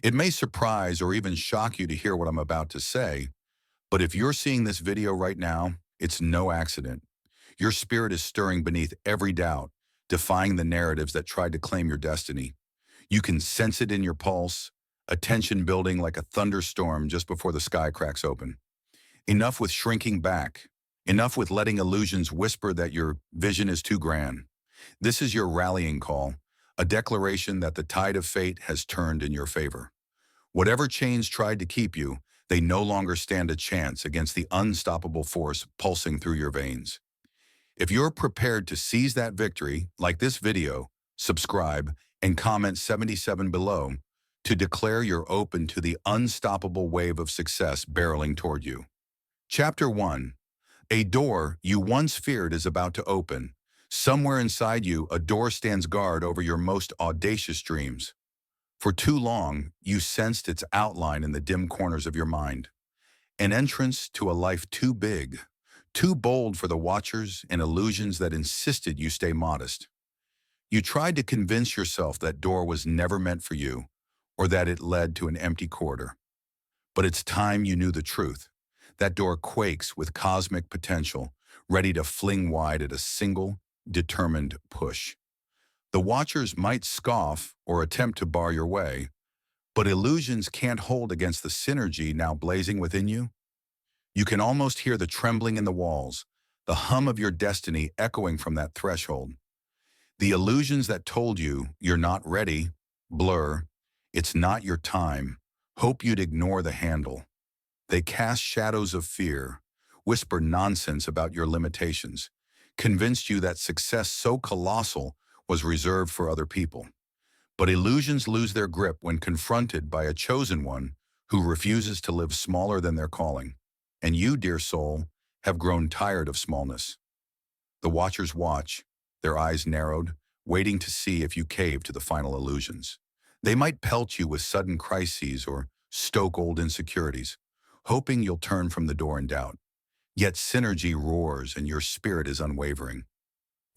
It may surprise or even shock you to hear what I'm about to say, but if you're seeing this video right now, it's no accident. Your spirit is stirring beneath every doubt, defying the narratives that tried to claim your destiny. You can sense it in your pulse, a tension building like a thunderstorm just before the sky cracks open. Enough with shrinking back. Enough with letting illusions whisper that your vision is too grand. This is your rallying call, a declaration that the tide of fate has turned in your favor. Whatever chains tried to keep you, they no longer stand a chance against the unstoppable force pulsing through your veins. If you're prepared to seize that victory, like this video, subscribe, and comment 77 below to declare you're open to the unstoppable wave of success barreling toward you. Chapter 1. A door you once feared is about to open. Somewhere inside you, a door stands guard over your most audacious dreams. For too long, you sensed its outline in the dim corners of your mind. An entrance to a life too big, too bold for the watchers and illusions that insisted you stay modest. You tried to convince yourself that door was never meant for you, or that it led to an empty corridor. But it's time you knew the truth. That door quakes with cosmic potential, ready to fling wide at a single, determined push. The watchers might scoff or attempt to bar your way, but illusions can't hold against the synergy now blazing within you. You can almost hear the trembling in the walls, the hum of your destiny echoing from that threshold. The illusions that told you you're not ready, blur, it's not your time, hope you'd ignore the handle. They cast shadows of fear, whisper nonsense about your limitations, convinced you that success so colossal was reserved for other people. But illusions lose their grip when confronted by a chosen one who refuses to live smaller than their calling. And you, dear soul, have grown tired of smallness. The watchers watch, their eyes narrowed, waiting to see if you cave to the final illusions. They might pelt you with sudden crises or stoke old insecurities, hoping you'll turn from the door in doubt. Yet synergy roars and your spirit is unwavering.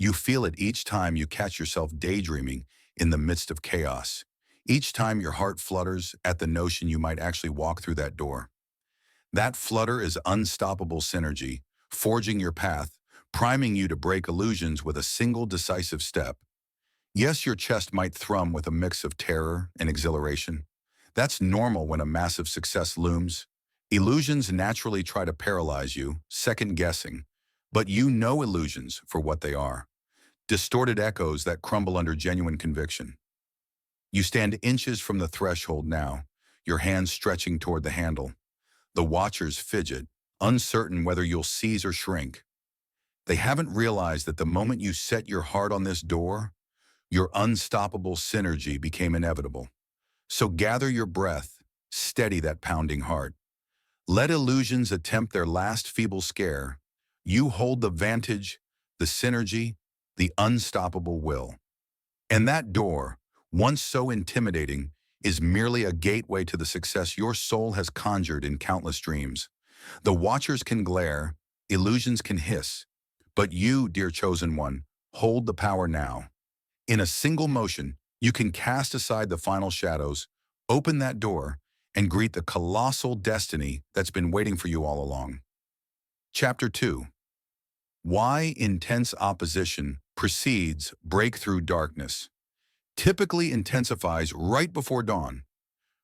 You feel it each time you catch yourself daydreaming in the midst of chaos. Each time your heart flutters at the notion you might actually walk through that door. That flutter is unstoppable synergy, forging your path, priming you to break illusions with a single decisive step. Yes, your chest might thrum with a mix of terror and exhilaration. That's normal when a massive success looms. Illusions naturally try to paralyze you, second-guessing, but you know illusions for what they are. Distorted echoes that crumble under genuine conviction. You stand inches from the threshold now, your hands stretching toward the handle. The watchers fidget, uncertain whether you'll seize or shrink. They haven't realized that the moment you set your heart on this door, your unstoppable synergy became inevitable. So gather your breath, steady that pounding heart. Let illusions attempt their last feeble scare. You hold the vantage, the synergy, the unstoppable will. And that door, once so intimidating, is merely a gateway to the success your soul has conjured in countless dreams. The watchers can glare, illusions can hiss, but you, dear chosen one, hold the power now. In a single motion, you can cast aside the final shadows, open that door, and greet the colossal destiny that's been waiting for you all along. Chapter 2. Why intense opposition precedes breakthrough darkness. Typically intensifies right before dawn.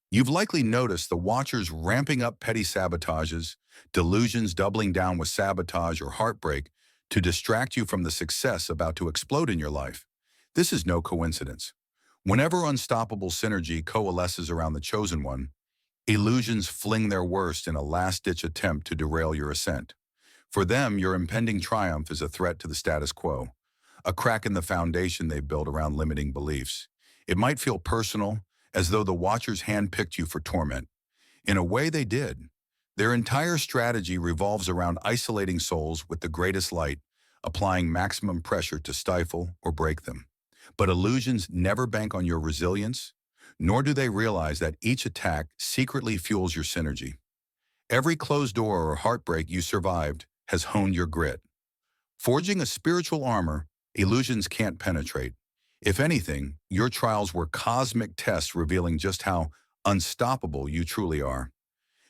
You've likely noticed the watchers ramping up petty sabotages, delusions doubling down with sabotage or heartbreak to distract you from the success about to explode in your life. This is no coincidence. Whenever unstoppable synergy coalesces around the chosen one, illusions fling their worst in a last-ditch attempt to derail your ascent. For them, your impending triumph is a threat to the status quo, a crack in the foundation they've built around limiting beliefs. It might feel personal, as though the watchers handpicked you for torment. In a way, they did. Their entire strategy revolves around isolating souls with the greatest light, applying maximum pressure to stifle or break them. But illusions never bank on your resilience, nor do they realize that each attack secretly fuels your synergy. Every closed door or heartbreak you survived has honed your grit. Forging a spiritual armor illusions can't penetrate. If anything, your trials were cosmic tests revealing just how unstoppable you truly are.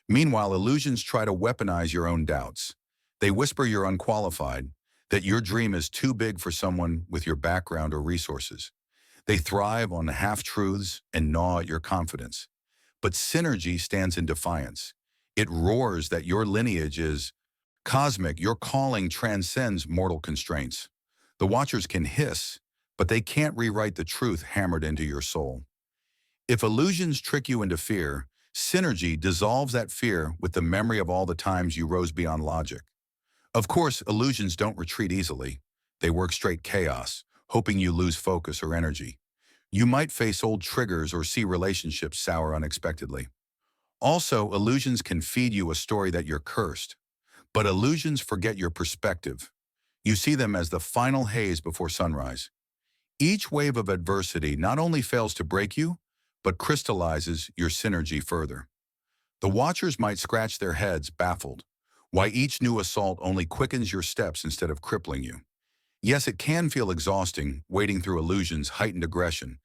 Meanwhile, illusions try to weaponize your own doubts. They whisper you're unqualified, that your dream is too big for someone with your background or resources. They thrive on half-truths and gnaw at your confidence. But synergy stands in defiance. It roars that your lineage is cosmic, your calling transcends mortal constraints. The Watchers can hiss, but they can't rewrite the truth hammered into your soul. If illusions trick you into fear, synergy dissolves that fear with the memory of all the times you rose beyond logic. Of course, illusions don't retreat easily. They work straight chaos, hoping you lose focus or energy. You might face old triggers or see relationships sour unexpectedly. Also, illusions can feed you a story that you're cursed. But illusions forget your perspective. You see them as the final haze before sunrise. Each wave of adversity not only fails to break you, but crystallizes your synergy further. The Watchers might scratch their heads, baffled, why each new assault only quickens your steps instead of crippling you. Yes, it can feel exhausting, wading through illusions' heightened aggression,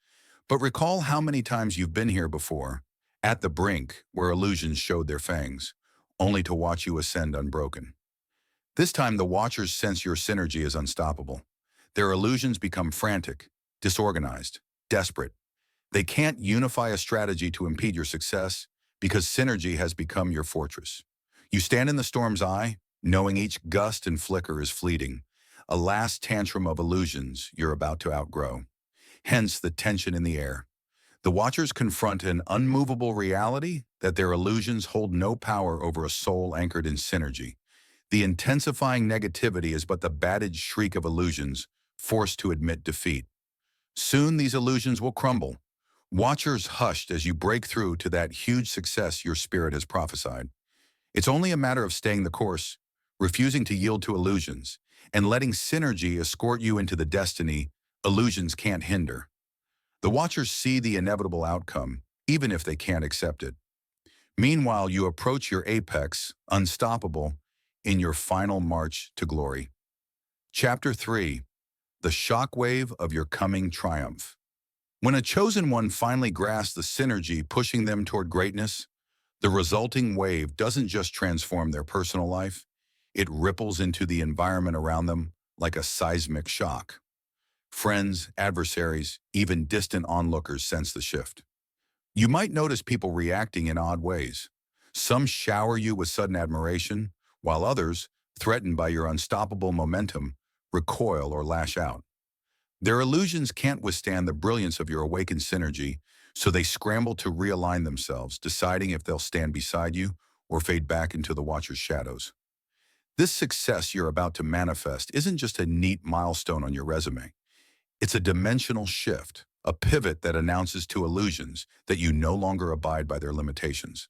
but recall how many times you've been here before, at the brink where illusions showed their fangs, only to watch you ascend unbroken. This time the Watchers sense your synergy is unstoppable. Their illusions become frantic, disorganized, desperate. They can't unify a strategy to impede your success because synergy has become your fortress. You stand in the storm's eye, knowing each gust and flicker is fleeting, a last tantrum of illusions you're about to outgrow. Hence the tension in the air. The Watchers confront an unmovable reality that their illusions hold no power over a soul anchored in synergy. The intensifying negativity is but the battered shriek of illusions forced to admit defeat. Soon these illusions will crumble. Watchers hushed as you break through to that huge success your spirit has prophesied. It's only a matter of staying the course, refusing to yield to illusions, and letting synergy escort you into the destiny illusions can't hinder. The Watchers see the inevitable outcome, even if they can't accept it. Meanwhile, you approach your apex, unstoppable, in your final march to glory. Chapter 3. The Shockwave of Your Coming Triumph. When a chosen one finally grasps the synergy pushing them toward greatness, the resulting wave doesn't just transform their personal life, it ripples into the environment around them like a seismic shock. Friends, adversaries, even distant onlookers sense the shift. You might notice people reacting in odd ways. Some shower you with sudden admiration, while others, threatened by your unstoppable momentum, recoil or lash out. Their illusions can't withstand the brilliance of your awakened synergy, so they scramble to realign themselves, deciding if they'll stand beside you or fade back into the Watcher's shadows. This success you're about to manifest isn't just a neat milestone on your resume. It's a dimensional shift, a pivot that announces to illusions that you no longer abide by their limitations.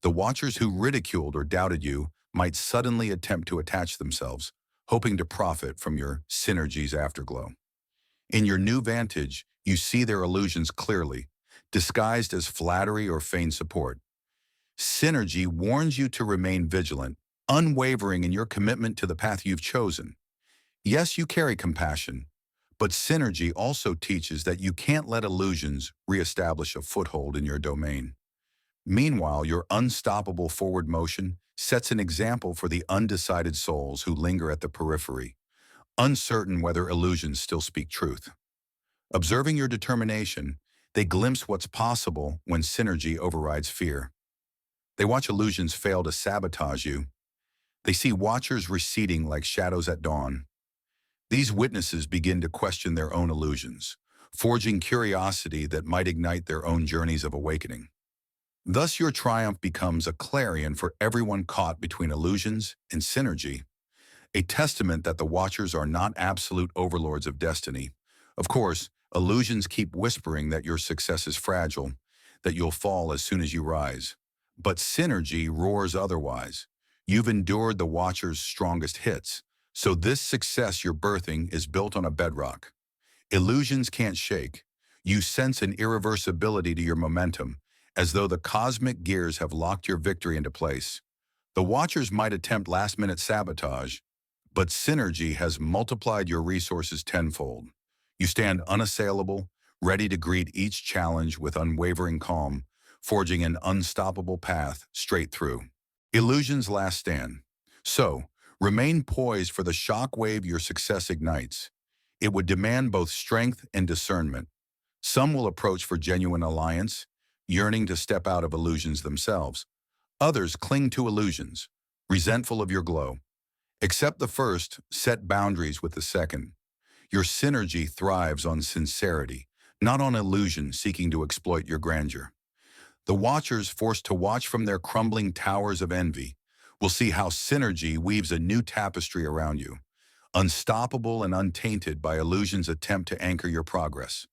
The Watchers who ridiculed or doubted you might suddenly attempt to attach themselves, hoping to profit from your synergy's afterglow. In your new vantage, you see their illusions clearly, disguised as flattery or feigned support. Synergy warns you to remain vigilant, unwavering in your commitment to the path you've chosen. Yes, you carry compassion, but synergy also teaches that you can't let illusions reestablish a foothold in your domain. Meanwhile, your unstoppable forward motion sets an example for the undecided souls who linger at the periphery, uncertain whether illusions still speak truth. Observing your determination, they glimpse what's possible when synergy overrides fear. They watch illusions fail to sabotage you. They see Watchers receding like shadows at dawn. These witnesses begin to question their own illusions, forging curiosity that might ignite their own journeys of awakening. Thus, your triumph becomes a clarion for everyone caught between illusions and synergy, a testament that the Watchers are not absolute overlords of destiny. Of course, illusions keep whispering that your success is fragile, that you'll fall as soon as you rise. But synergy roars otherwise. You've endured the Watchers' strongest hits, so this success you're birthing is built on a bedrock. Illusions can't shake. You sense an irreversibility to your momentum, as though the cosmic gears have locked your victory into place. The Watchers might attempt last-minute sabotage, but synergy has multiplied your resources tenfold. You stand unassailable, ready to greet each challenge with unwavering calm, forging an unstoppable path straight through. Illusion's last stand. So, remain poised for the shock wave your success ignites. It would demand both strength and discernment. Some will approach for genuine alliance, yearning to step out of illusions themselves. Others cling to illusions, resentful of your glow. Accept the first, set boundaries with the second. Your synergy thrives on sincerity, not on illusion seeking to exploit your grandeur. The watchers forced to watch from their crumbling towers of envy will see how synergy weaves a new tapestry around you, unstoppable and untainted by illusion's attempt to anchor your progress.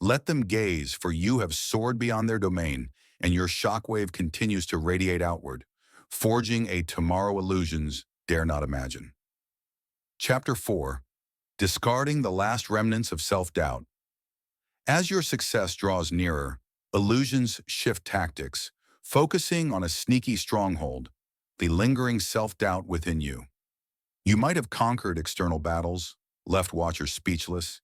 Let them gaze, for you have soared beyond their domain, and your shockwave continues to radiate outward, forging a tomorrow illusions dare not imagine. Chapter 4. Discarding the last remnants of self-doubt. As your success draws nearer, illusions shift tactics, focusing on a sneaky stronghold, the lingering self-doubt within you. You might have conquered external battles, left watchers speechless,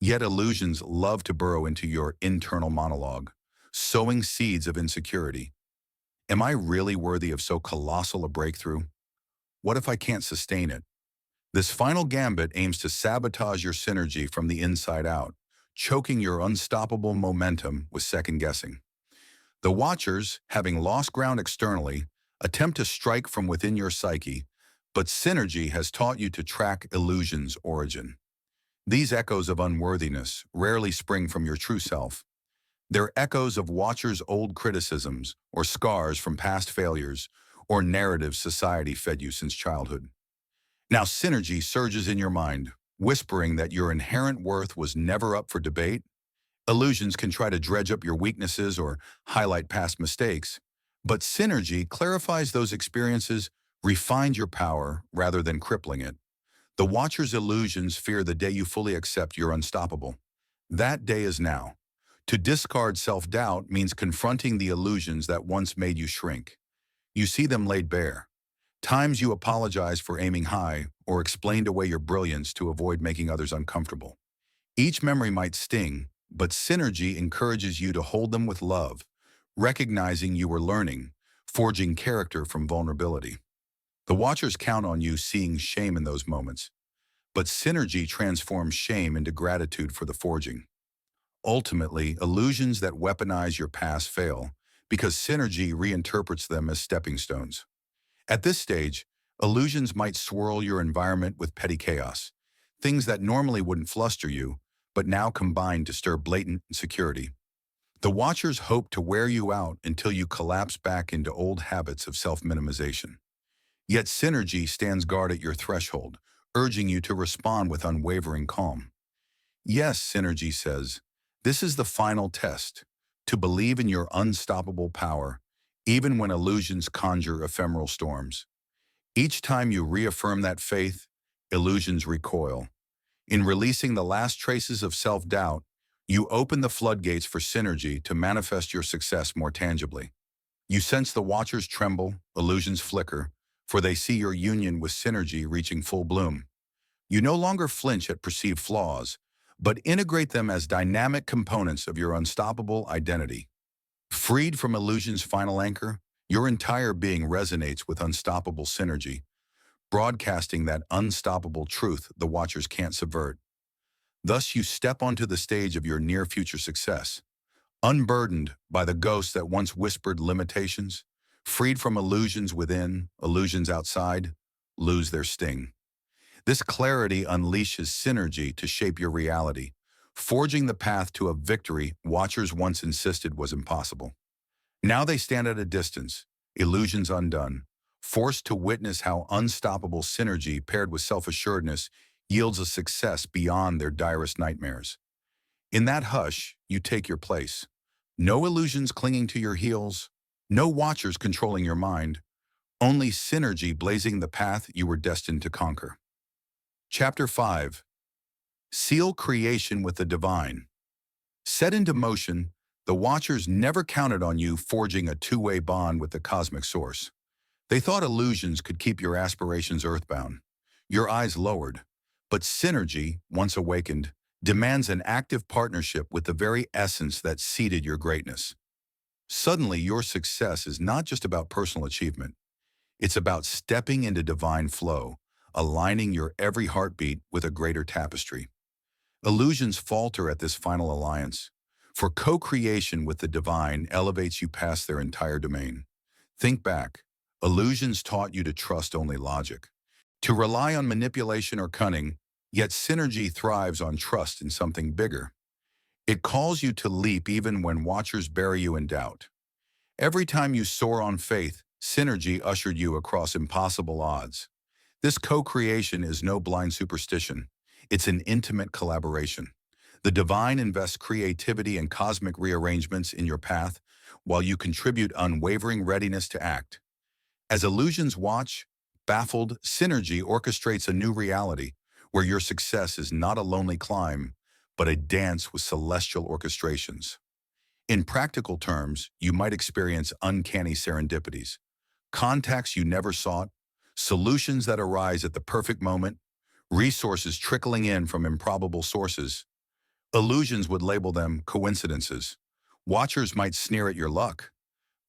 yet illusions love to burrow into your internal monologue, sowing seeds of insecurity. Am I really worthy of so colossal a breakthrough? What if I can't sustain it? This final gambit aims to sabotage your synergy from the inside out, choking your unstoppable momentum with second-guessing. The watchers, having lost ground externally, attempt to strike from within your psyche, but synergy has taught you to track illusion's origin. These echoes of unworthiness rarely spring from your true self. They're echoes of watchers' old criticisms, or scars from past failures, or narratives society fed you since childhood. Now synergy surges in your mind, whispering that your inherent worth was never up for debate. Illusions can try to dredge up your weaknesses or highlight past mistakes, but synergy clarifies those experiences, refines your power rather than crippling it. The watcher's illusions fear the day you fully accept you're unstoppable. That day is now. To discard self-doubt means confronting the illusions that once made you shrink. You see them laid bare. Times you apologize for aiming high or explained away your brilliance to avoid making others uncomfortable. Each memory might sting, but synergy encourages you to hold them with love, recognizing you were learning, forging character from vulnerability. The watchers count on you seeing shame in those moments, but synergy transforms shame into gratitude for the forging. Ultimately, illusions that weaponize your past fail because synergy reinterprets them as stepping stones. At this stage, illusions might swirl your environment with petty chaos, things that normally wouldn't fluster you, but now combine to stir blatant insecurity. The watchers hope to wear you out until you collapse back into old habits of self-minimization. Yet synergy stands guard at your threshold, urging you to respond with unwavering calm. Yes, synergy says, this is the final test, to believe in your unstoppable power, even when illusions conjure ephemeral storms. Each time you reaffirm that faith, illusions recoil. In releasing the last traces of self-doubt, you open the floodgates for synergy to manifest your success more tangibly. You sense the watchers tremble, illusions flicker, for they see your union with synergy reaching full bloom. You no longer flinch at perceived flaws, but integrate them as dynamic components of your unstoppable identity. Freed from illusion's final anchor, your entire being resonates with unstoppable synergy, broadcasting that unstoppable truth the watchers can't subvert. Thus you step onto the stage of your near-future success, unburdened by the ghosts that once whispered limitations, freed from illusions within, illusions outside, lose their sting. This clarity unleashes synergy to shape your reality, forging the path to a victory watchers once insisted was impossible. Now they stand at a distance, illusions undone, forced to witness how unstoppable synergy paired with self-assuredness yields a success beyond their direst nightmares. In that hush, you take your place. No illusions clinging to your heels, no watchers controlling your mind, only synergy blazing the path you were destined to conquer. Chapter 5. Seal creation with the divine. Set into motion, the watchers never counted on you forging a two-way bond with the cosmic source. They thought illusions could keep your aspirations earthbound, your eyes lowered. But synergy, once awakened, demands an active partnership with the very essence that seeded your greatness. Suddenly, your success is not just about personal achievement. It's about stepping into divine flow, aligning your every heartbeat with a greater tapestry. Illusions falter at this final alliance, for co-creation with the divine elevates you past their entire domain. Think back. Illusions taught you to trust only logic, to rely on manipulation or cunning, yet synergy thrives on trust in something bigger. It calls you to leap even when watchers bury you in doubt. Every time you soar on faith, synergy ushered you across impossible odds. This co-creation is no blind superstition. It's an intimate collaboration. The divine invests creativity and cosmic rearrangements in your path, while you contribute unwavering readiness to act. As illusions watch, baffled, synergy orchestrates a new reality, where your success is not a lonely climb, but a dance with celestial orchestrations. In practical terms, you might experience uncanny serendipities, contacts you never sought, solutions that arise at the perfect moment, resources trickling in from improbable sources. Illusions would label them coincidences. Watchers might sneer at your luck,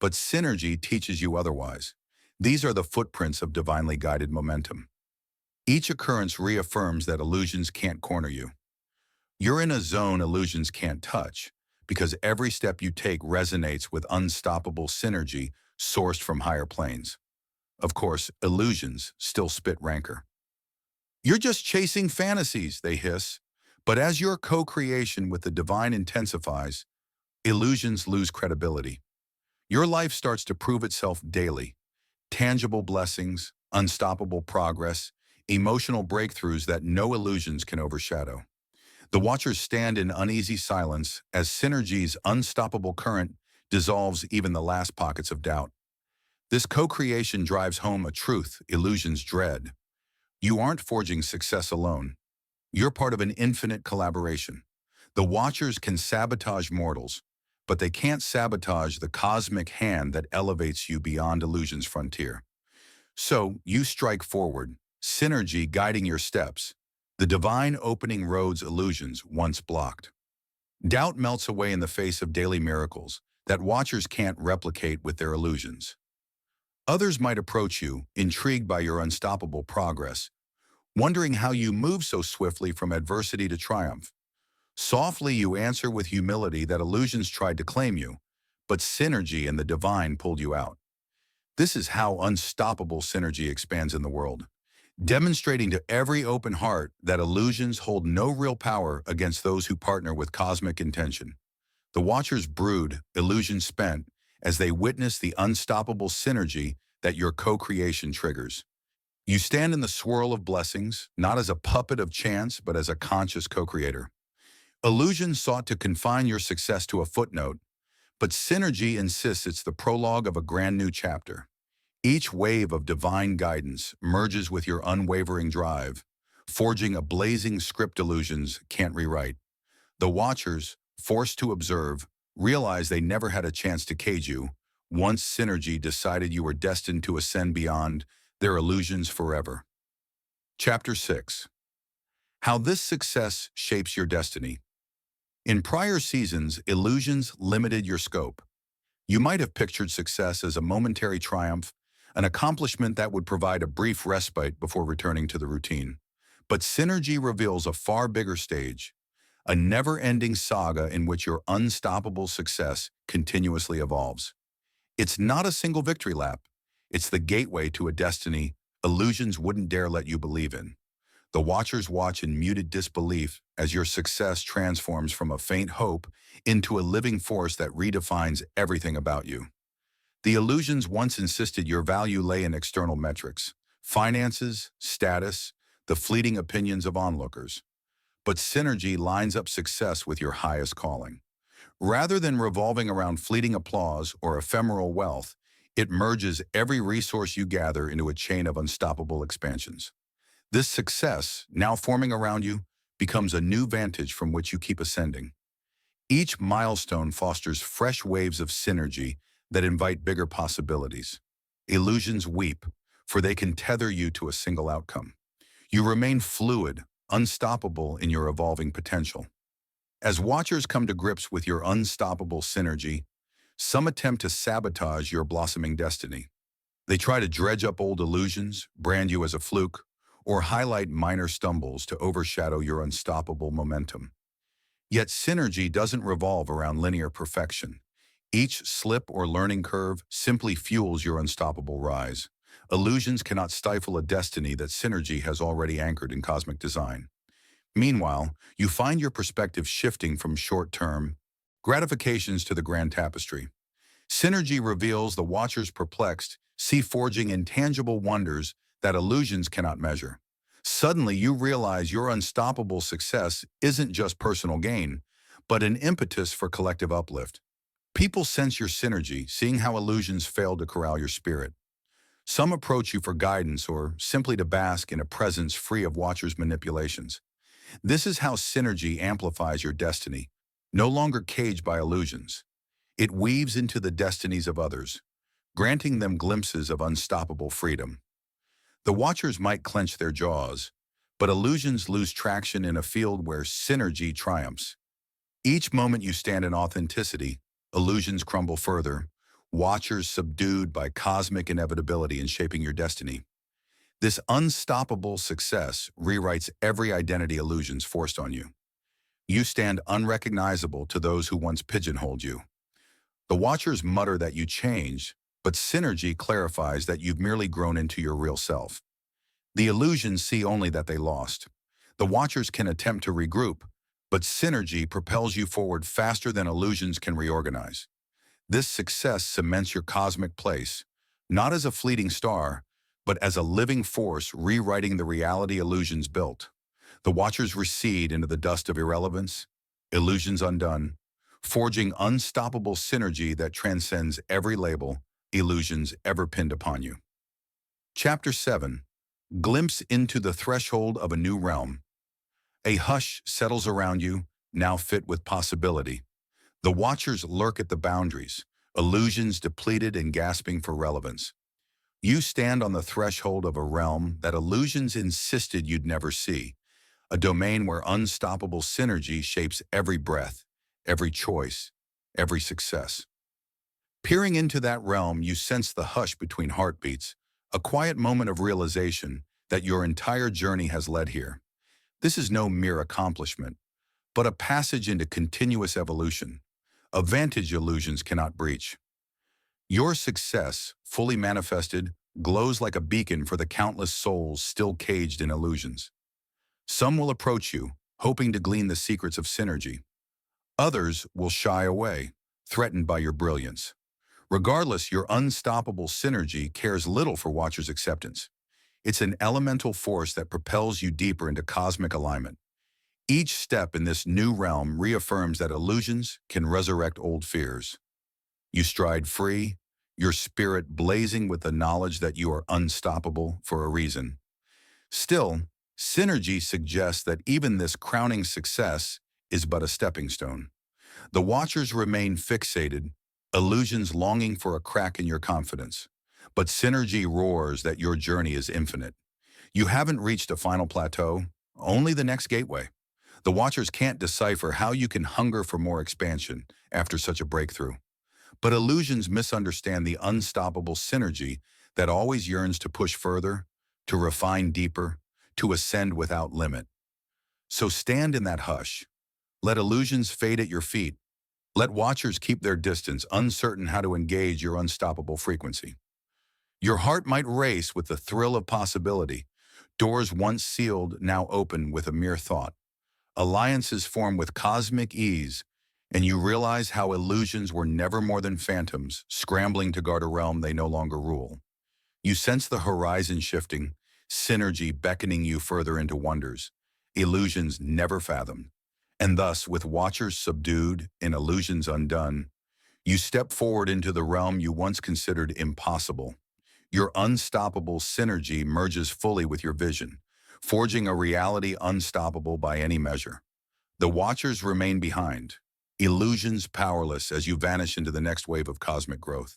but synergy teaches you otherwise. These are the footprints of divinely guided momentum. Each occurrence reaffirms that illusions can't corner you. You're in a zone illusions can't touch, because every step you take resonates with unstoppable synergy sourced from higher planes. Of course, illusions still spit rancor. You're just chasing fantasies, they hiss. But as your co-creation with the divine intensifies, illusions lose credibility. Your life starts to prove itself daily. Tangible blessings, unstoppable progress, emotional breakthroughs that no illusions can overshadow. The watchers stand in uneasy silence as synergy's unstoppable current dissolves even the last pockets of doubt. This co-creation drives home a truth illusions dread. You aren't forging success alone. You're part of an infinite collaboration. The watchers can sabotage mortals, but they can't sabotage the cosmic hand that elevates you beyond illusion's frontier. So you strike forward, synergy guiding your steps, the divine opening roads illusions once blocked. Doubt melts away in the face of daily miracles that watchers can't replicate with their illusions. Others might approach you, intrigued by your unstoppable progress, wondering how you move so swiftly from adversity to triumph. Softly you answer with humility that illusions tried to claim you, but synergy and the divine pulled you out. This is how unstoppable synergy expands in the world, demonstrating to every open heart that illusions hold no real power against those who partner with cosmic intention. The watchers brood, illusion spent, as they witness the unstoppable synergy that your co-creation triggers. You stand in the swirl of blessings, not as a puppet of chance, but as a conscious co-creator. Illusion sought to confine your success to a footnote, but synergy insists it's the prologue of a brand new chapter. Each wave of divine guidance merges with your unwavering drive, forging a blazing script illusions can't rewrite. The watchers, forced to observe, realize they never had a chance to cage you. Once synergy decided you were destined to ascend beyond their illusions forever. Chapter 6. How this success shapes your destiny. In prior seasons, illusions limited your scope. You might have pictured success as a momentary triumph, an accomplishment that would provide a brief respite before returning to the routine. But synergy reveals a far bigger stage, a never-ending saga in which your unstoppable success continuously evolves. It's not a single victory lap. It's the gateway to a destiny illusions wouldn't dare let you believe in. The watchers watch in muted disbelief as your success transforms from a faint hope into a living force that redefines everything about you. The illusions once insisted your value lay in external metrics, finances, status, the fleeting opinions of onlookers. But synergy lines up success with your highest calling. Rather than revolving around fleeting applause or ephemeral wealth, it merges every resource you gather into a chain of unstoppable expansions. This success, now forming around you, becomes a new vantage from which you keep ascending. Each milestone fosters fresh waves of synergy that invite bigger possibilities. Illusions weep, for they can tether you to a single outcome. You remain fluid, unstoppable in your evolving potential. As watchers come to grips with your unstoppable synergy, Some attempt to sabotage your blossoming destiny. They try to dredge up old illusions, brand you as a fluke, or highlight minor stumbles to overshadow your unstoppable momentum. Yet synergy doesn't revolve around linear perfection. Each slip or learning curve simply fuels your unstoppable rise. Illusions cannot stifle a destiny that synergy has already anchored in cosmic design. Meanwhile, you find your perspective shifting from short-term gratifications to the grand tapestry. Synergy reveals the watchers perplexed, see forging intangible wonders that illusions cannot measure. Suddenly, you realize your unstoppable success isn't just personal gain, but an impetus for collective uplift. People sense your synergy, seeing how illusions fail to corral your spirit. Some approach you for guidance or simply to bask in a presence free of watchers' manipulations. This is how synergy amplifies your destiny, no longer caged by illusions. It weaves into the destinies of others, granting them glimpses of unstoppable freedom. The watchers might clench their jaws, but illusions lose traction in a field where synergy triumphs. Each moment you stand in authenticity, illusions crumble further, watchers subdued by cosmic inevitability in shaping your destiny. This unstoppable success rewrites every identity illusions forced on you. You stand unrecognizable to those who once pigeonholed you. The watchers mutter that you changed, but synergy clarifies that you've merely grown into your real self. The illusions see only that they lost. The watchers can attempt to regroup, but synergy propels you forward faster than illusions can reorganize. This success cements your cosmic place, not as a fleeting star, but as a living force rewriting the reality illusions built. The watchers recede into the dust of irrelevance, illusions undone, forging unstoppable synergy that transcends every label illusions ever pinned upon you. Chapter 7. Glimpse into the threshold of a new realm. A hush settles around you, now fit with possibility. The watchers lurk at the boundaries, illusions depleted and gasping for relevance. You stand on the threshold of a realm that illusions insisted you'd never see, a domain where unstoppable synergy shapes every breath, every choice, every success. Peering into that realm, you sense the hush between heartbeats, a quiet moment of realization that your entire journey has led here. This is no mere accomplishment, but a passage into continuous evolution, a vantage illusions cannot breach. Your success, fully manifested, glows like a beacon for the countless souls still caged in illusions. Some will approach you, hoping to glean the secrets of synergy. Others will shy away, threatened by your brilliance. Regardless, your unstoppable synergy cares little for watchers' acceptance. It's an elemental force that propels you deeper into cosmic alignment. Each step in this new realm reaffirms that illusions can resurrect old fears. You stride free, your spirit blazing with the knowledge that you are unstoppable for a reason. Still, synergy suggests that even this crowning success is but a stepping stone. The watchers remain fixated, illusions longing for a crack in your confidence. But synergy roars that your journey is infinite. You haven't reached a final plateau, only the next gateway. The watchers can't decipher how you can hunger for more expansion after such a breakthrough. But illusions misunderstand the unstoppable synergy that always yearns to push further, to refine deeper, to ascend without limit. So stand in that hush. Let illusions fade at your feet. Let watchers keep their distance, uncertain how to engage your unstoppable frequency. Your heart might race with the thrill of possibility. Doors once sealed now open with a mere thought. Alliances form with cosmic ease, and you realize how illusions were never more than phantoms, scrambling to guard a realm they no longer rule. You sense the horizon shifting, synergy beckoning you further into wonders, illusions never fathomed. And thus, with watchers subdued and illusions undone, you step forward into the realm you once considered impossible. Your unstoppable synergy merges fully with your vision, forging a reality unstoppable by any measure. The watchers remain behind, illusions powerless as you vanish into the next wave of cosmic growth.